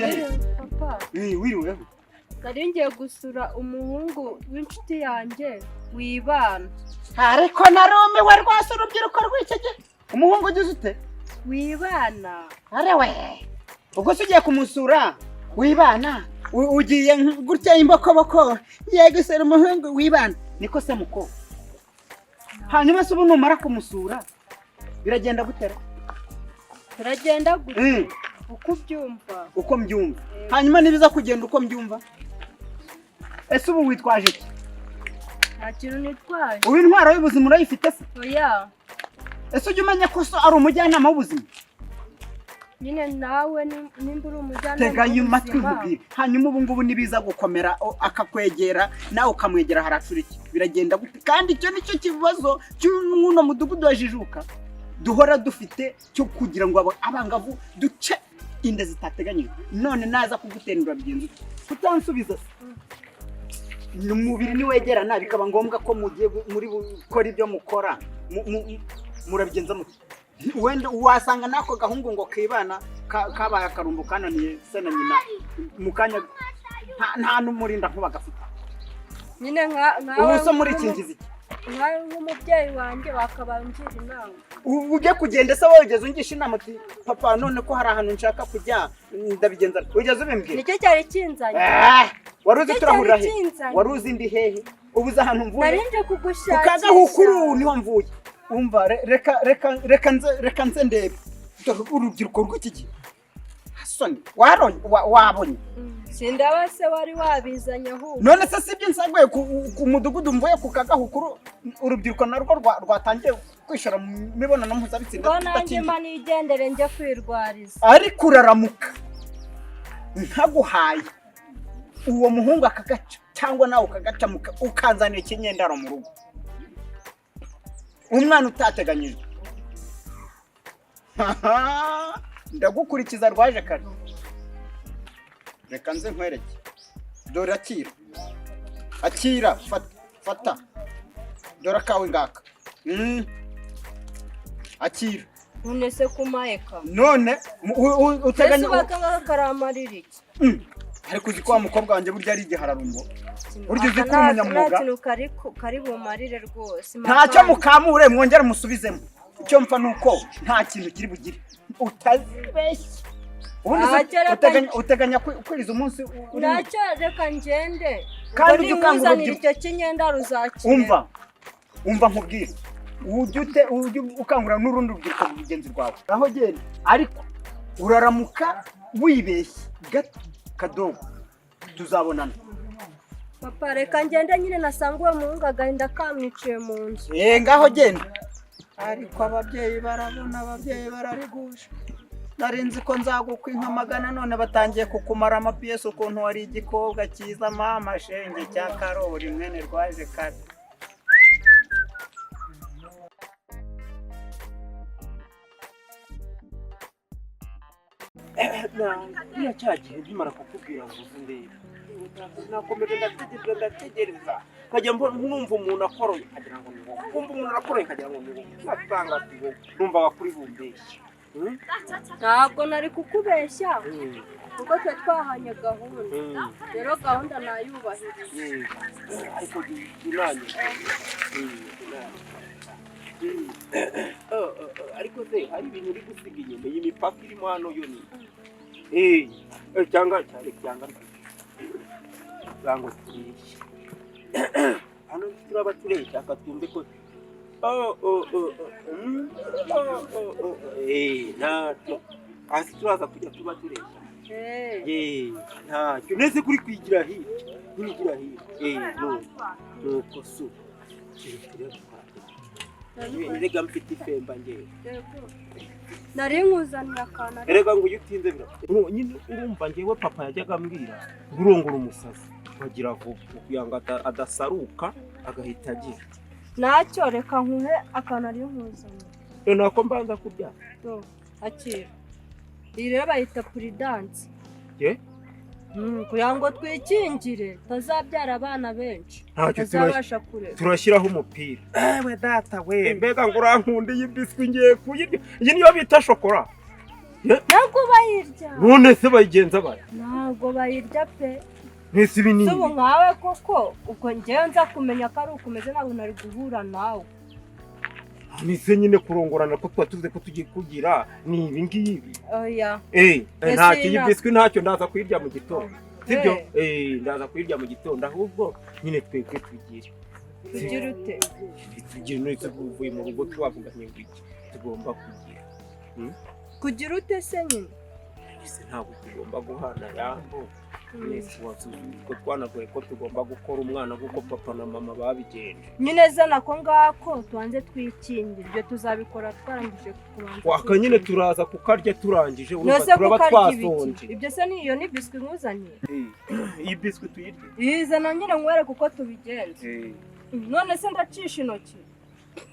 ugiye papa wiriweho nari ngiye gusura umuhungu w'inshuti yanjye wibana ariko narumiwe rwose urubyiruko rw'ikige umuhungu ugize ute wibana arewe ubwo se ugiye kumusura wibana ugiye gutya imbokoboko yego se umuhungu wibana niko se muko hanyuma se ubu numara kumusura biragenda gutera biragenda gute uko mbyumva hanyuma nibiza kugenda uko mbyumva ese ubu witwaje iki nta kintu nitwaje ubu intwaro y'ubuzima urayifite se oya ese ujya umenya ko so ari umujyanama w'ubuzima nyine nawe nimba uri umujyanama tega y'amatwi nkubwire hanyuma ubu ngubu nibiza gukomera akakwegera nawe ukamwegera haracura iki biragenda gute kandi icyo nicyo kibazo cy'uno mudugudu wajijuka duhora dufite cyo kugira ngo abangavu duce inda zitateganyijwe none naza kugutenura bigenze utansubiza n'umubiri niwegerana bikaba ngombwa ko mugiye muri gukora ibyo mukora murabigenza muti wenda wasanga nako gahungu ngo kibana kabaye akarumbu kananiye se na nyina mukanya nta n'umurinda nkuba gafite nyine nkawe ubuso muri kingizi nkawe nk'umubyeyi wanjye wakabangira inama ujye kugenda se wogeze ungisha inama ati papa none ko hari ahantu nshaka kujya ndabigenza ugeze ubimbwira nicyo cyari kinzanye waruzi turahurira he waruzi ndi hehe ubuze ahantu mvuye narinje kugushakisha ukagahukuru niho mvuye umva reka nze ndebe urubyiruko rw'iki hasoni wabonye sindaba se wari wabizanye ahubwo none se sibyo nsaguye ku mudugudu mvuye ku kagahukuru urubyiruko narwo rwatangiye kwishora mu mibonano mpuzabitsina ngo nanjye manigendere njye kwirwariza ariko uraramuka nkaguhaye uwo muhungu akagaca cyangwa nawe ukagaca ukanzanira ikinyendaro mu rugo umwana utateganyijwe ndagukurikiza rwaje kare reka nze nkwereke dore akira fata dore akawe ngaka akira none se kumayeka none uteganya ubaka karamarira iki ariko uzi ko wa mukobwa wanjye burya ari igihararumbo burya uzi ko umunyamwuga kari bumarire rwose ntacyo mukamure mwongere musubizemo icyo mpfa nuko nta kintu kiri bugire utazibeshye uteganya kwiriza umunsi ntacyo reka ngende kandi ujye ukangura icyo kinyenda ruzakira umva nkubwire ujye ukangura n'urundi rubyiruko mugenzi rwawe aho genda ariko uraramuka wibeshye gato kadogo tuzabonana papa reka ngende nyine nasanga uwo muhungu agahinda kamwiciye mu nzu ngaho genda ariko ababyeyi barabona ababyeyi bararigusha narinzi ko nzagukwa inka magana none batangiye kukumara amapiyesi ukuntu wari igikobwa cyiza mama shenge cya karori mwene rwaje kare niya cyagihe nkimara kukubwira ngo uze ndebe nakomeje ndategereza nkajya numva umuntu akoroye nkagira ngo ni wowe kumva umuntu akoroye nkagira ngo ni wowe nasanga ati wowe numva wakuri bumbeshya ntabwo nari kukubeshya kuko twe twahanye gahunda rero gahunda nayubahiriza ariko inanye ariko se hari ibintu uri gusiga inyuma iyi mipaka irimo hano yo ni cyangwa turishe hano turaba tureshya akatumve ko ntacyo hasi turaza kujya tuba tureshya ntacyo nese kuri kwigira hirya nuko so erega mfite ifemba ngewe nari nkuzanira akantu erega ngo iyo utinze birapfa nyine urumva ngewe papa yajyaga ambwira urongora umusazi ukagira vuba kugira ngo adasaruka agahita agira ntacyo reka nkuhe akantu ari nkuzanira nako mbanza kurya akira iyi rero bayita puridanse ye kugira ngo twikingire tazabyara abana benshi tazabasha kurera turashyiraho umupira ewe data we mbega ngo urankunda iyi biswi ngiye kuyirya iyi niyo bita shokora ntabwo bayirya none se bayigenza bate ntabwo bayirya pe mwese ibi ni ubu nkawe koko ubwo njyewe nza kumenya ko ari ukomeze ntabwo nari guhura nawe nise nyine kurongorana ko tuvuze ko tugiye kugira ni ibi ngibi oya ntacyo iyi biswi ntacyo ndaza kuyirya mu gitondo sibyo ndaza kuyirya mu gitondo ahubwo nyine twebwe tugire ugira ute tugire none tuvuye mu rugo twavuganye ngo iki tugomba kugira kugira ute se nyine ese ntabwo tugomba guhana yambo mwese wasuzumye ko twanagoye ko tugomba gukora umwana nk'uko papa na mama babigenje nyine zana ako ngako tubanze twikingire ibyo tuzabikora twarangije kubanza waka nyine turaza kukarya turangije turaba twasonje ibyo se niyo ni biswi nkuzaniye iyi biswi tuyirye izana nyine nkwereke uko tubigenza none se ndacisha intoki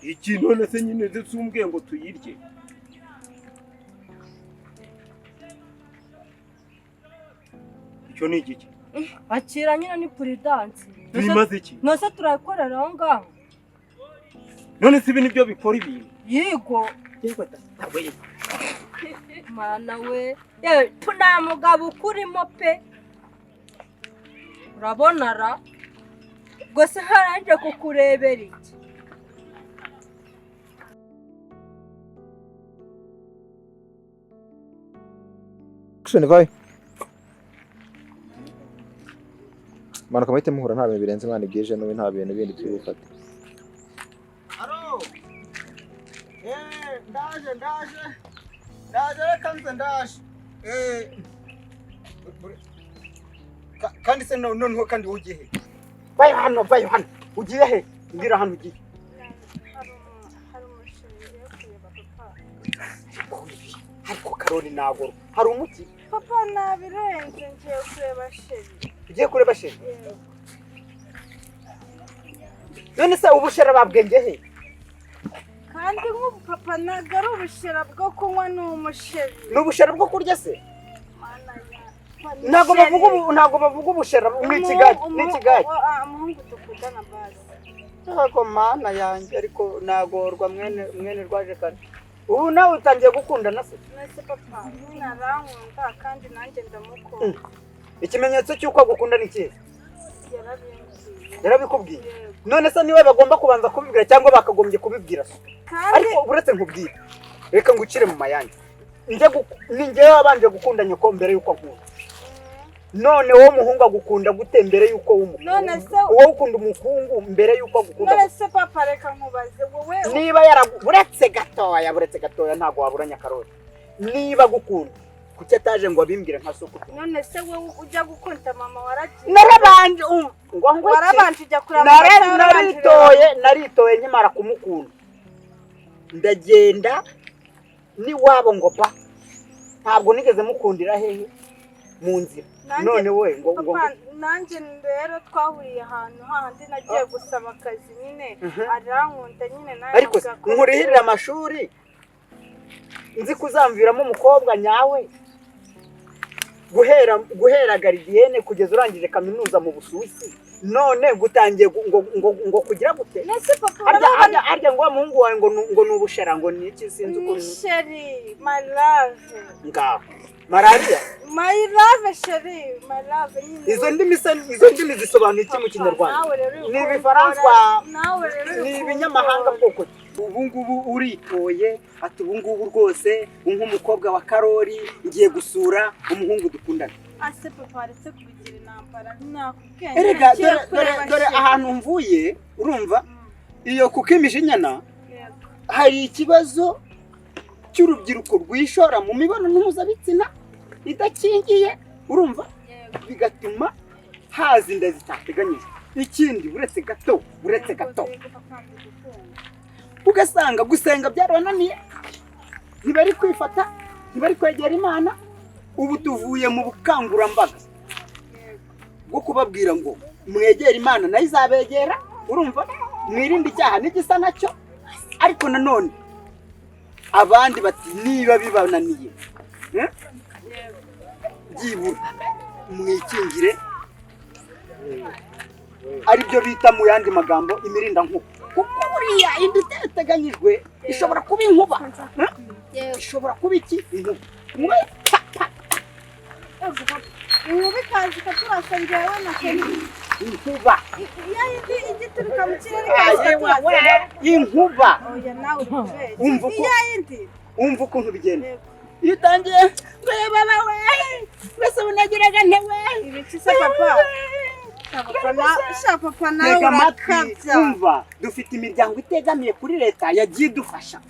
iki none se nyine zisumbwiye ngo tuyirye icyo ni igiki akira nyine ni puridansi bimaze iki nose turakorera aho ngaho none se ibi nibyo bikora ibintu yigo mana we yewe nta mugabo ukurimo pe urabona ra gusa haranje kukurebera iki Action vai. Manuka mahite muhura nta bintu birenze mwana bwije n'ubu nta bintu bindi tubifata. Aro. Ndaje kanze ndaje. Kandi se none kandi ugiye he? Vayo hano ugiye he? Ngira hano ugiye. hari umushinga kureba papa Ariko Karoli nagoro. Hari umuti? papa nabirenze ngiye kureba sheri Ugiye kureba sheri? None se ubushera babwenge he? kandi nk'ubu papa ntabwo ari ubushera bwo kunywa ni umusheri N'ubushera bwo kurya se? Ntabwo bavuga ubushera n'ikigage. umuhungu dukundana bazi Ntabwo mana yanjye ariko nagorwa mwene rwaje kare. Ubu nawe utangiye gukundana se? nese papa nyine arankunda kandi nanjye ndamukunda Ikimenyetso cy'uko agukunda ni kihe? yarabimbwiye Yarabikubwiye. None se niwe bagomba kubanza kubibwira cyangwa bakagombye kubibwira se? kandi Ariko uretse nkubwira. Reka ngucire mu mayange. Ninjye wabanje gukunda nyoko mbere yuko nkunda. None wowe muhungu agukunda gute mbere yuko w'umukunda? none se wowe ukunda umuhungu mbere yuko agukunda? none se papa reka nkubaze wowe Niba buretse gatoya ntago waburanya Karoli. Niba gukunda kuki ataje ngo abimbwire nka soko? none se wowe ujya gukunda mama waragiye Narabanje warabanje ujya kureba naritoye nkimara kumukunda. Ndagenda ni wabo ngo pa. Ntabwo nigeze mukundira hehe mu nzira. None we ngo nanjye rero twahuriye ahantu hahandi nagiye gusaba akazi nyine arankunda nyine nawe ariko nkurihirira amashuri nzi kuzamviramo umukobwa nyawe guhera garidiyene kugeza urangije kaminuza mu Busuwisi. None gutangiye ngo kugira gute? nese papa arya ngo umuhungu wawe ngo nubushera ngo niki sinzi uko ni sheri my love ngaho Malaria? My love sheri my love nyine Izo ndimi zisobanuye iki mu Kinyarwanda? Ni Ibifaransa, ni ibinyamahanga bwoko. Ubu ngubu uritoye ati ubu ngubu rwose nk'umukobwa wa Karoli ngiye gusura umuhungu dukundana. ase papa aretse kubigira intambara nakubwiye Erega dore ahantu mvuye urumva iyo kukimijinyana hari ikibazo cy'urubyiruko rwishora mu mibonano mpuzabitsina idakingiye urumva bigatuma haza inda zitateganyije. Ikindi buretse gato ugasanga gusenga byarabananiye, ntibari kwifata, ntibari kwegera Imana. Ubu tuvuye mu bukangurambaga bwo kubabwira ngo mwegere Imana nayo izabegera urumva, mwirinde icyaha n'igisa nacyo. Ariko nanone abandi bati niba bibananiye byibura mwikingire, aribyo bita mu yandi magambo imirinda nkuba. Kuko buriya indi itateganyijwe ishobora kuba inkuba, ishobora kuba iki inkuba. inkuba ikaza ikaturasa njyewe na Kenny. inkuba Iya yindi igituruka mu kirere ikaza ikaturasa. inkuba Oya nawe urubeshya. Umva uko- Iya yindi. umva ukuntu bigenda Yego. iyo utangiye baba we wese unagiraga ntewe Ibiki se papa? Papa nawe tega amatwi urakabya. umva dufite imiryango itegamiye kuri leta yagiye idufasha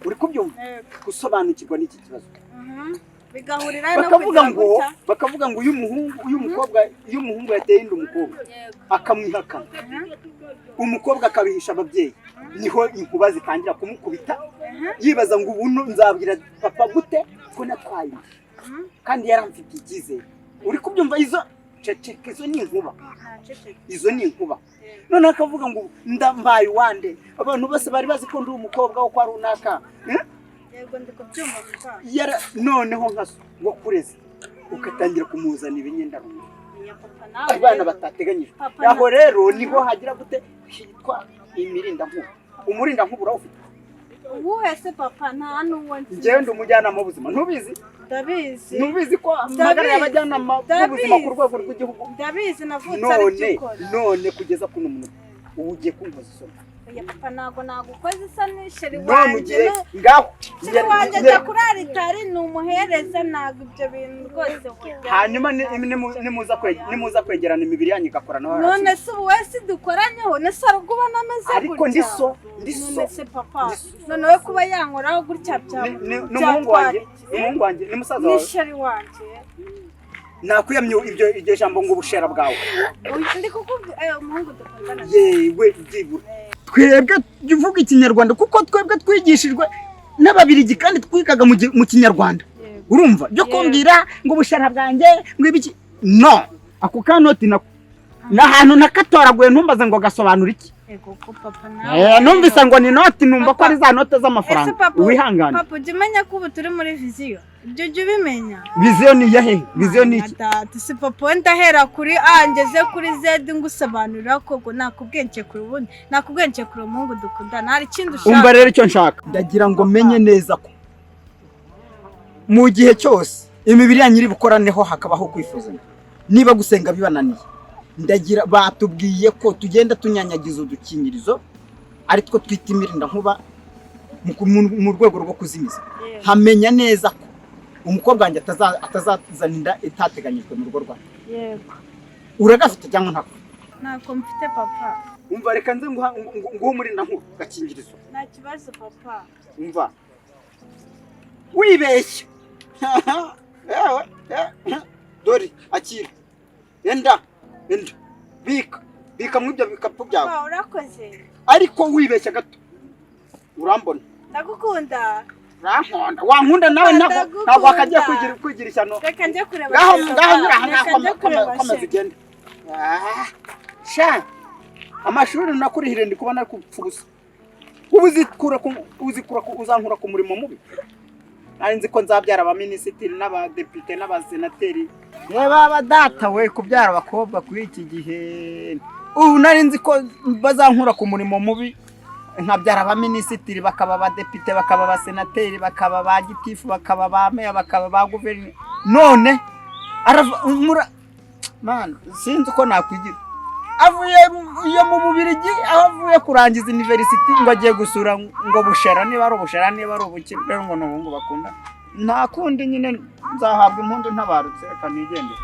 uri kubyumva Yego. gusobanukirwa n'iki kibazo Bigahurira no bakavuga kugira ngo gutya. bakavuga ngo uyu umuhungu yateye inda umukobwa akamwihakana umukobwa akabihisha ababyeyi niho inkuba zitangira kumukubita yibaza ngo ubu nzabwira papa gute ko natwaye kandi yaramfitiye icyizere uri kubyumva izo ceceka izo ni inkuba izo ni inkuba noneho akavuga ngo ndambaye wande abantu bose bari bazi ko ndi umukobwa wo kwa runaka Yego ndi kubyumva papa. noneho nkaso wakureze ugatangira kumuzana ibinyenda Ya papa nawe. abana batateganyijwe Papa aho rero niho hagira gute hitwa imirindankuba umurindankuba urawufite Uwuhe se papa nta n'uwo nzi. njyewe ndi umujyanama w'ubuzima ntubizi Ndabizi. ntubizi ko mpagarariye abajyanama b'ubuzima ku rwego rw'igihugu Ndabizi navutse ari byo ukora. none kugeza kuno muntu ubu ugiye kunkoza isoni Oya papa ntago nagukoze isa n'isheri none wanjye. ugiye ngaho Sheri wanjye ajya kuri aritari ni umuhereza ntabwo ibyo bintu rwose wajya. hanyuma nimuza kwegerana imibiri yanyu igakorana None se ubu wese dukoranyeho nese arubwo ubona ameze gutya. ariko ndiso None se papa none we kuba yankoraho gutya n'umuhungu wanjye ni musaza wawe n'isheri wanjye. nakwiyamye iryo jambo ngo ubushera bwawe Ndi kukubwira umuhungu dukundana. yewe byibura twebwe tuvuga ikinyarwanda kuko twebwe twigishijwe n'ababirigi kandi twigaga mu kinyarwanda urumva byo kumbwira ngo ubushera bwanjye ngo ibiki no ako kanoti n'ahantu nakatoraguye ntumbaze ngo gasobanura iki Ego ko papa nawe. numvise ngo ni noti numva ko ari za note z'amafaranga wihangane Papa ujya umenya ko ubu turi muri viziyo ibyo ujya ubimenya. viziyo ni iyahe viziyo ni iki Si papa wenda ahera kuri A ngeze kuri Z ngusobanurira ko ngo nakubwenge kuri ubundi nakubwenge kuri umuhungu dukundana hari ikindi ushaka. umva rero icyo nshaka ndagira ngo menye neza ko mu gihe cyose imibiri yanyu iri bukoraneho hakabaho kwifuzanya niba gusenga bibananiye ndagira batubwiye ko tugenda tunyanyagiza udukingirizo ari two twita imirindankuba mu rwego rwo kuzimiza hamenya neza ko umukobwa wanjye atazazana inda itateganyijwe mu rugo rwawe. Yego. Uragafite cyangwa ntako? Ntako mfite papa. Umva reka nze nguhe umurindankuba gakingirizo. Nta kibazo papa. Umva wibeshya dore akira enda bika mu ibyo bikapu byawe urakoze ariko wibeshya gato urambona ndagukunda wankunda nawe ntabwo wakagiye kwigira ishyano reka njye kureba ngaho komeza ugende sha amashuri nakurihire ndi kubona ari kupfubusa uzankura ku murimo mubi nari nzi ko nzabyara abaminisitiri n'abadepite n'abasenateri reba abadata we kubyara abakobwa kuri iki gihe ubu nari nzi ko bazankura ku murimo mubi nkabyara abaminisitiri bakaba abadepite bakaba abasenateri bakaba ba gitifu bakaba ba meya bakaba ba guverineri none sinzi uko nakwigira avuye mu Bubiligi aho avuye kurangiza university ngo agiye gusura ngo bushera niba ari ubushera niba ari ubukire ngo n'ubungu bakunda nta kundi nyine nzahabwa impundu ntabarutse reka nigende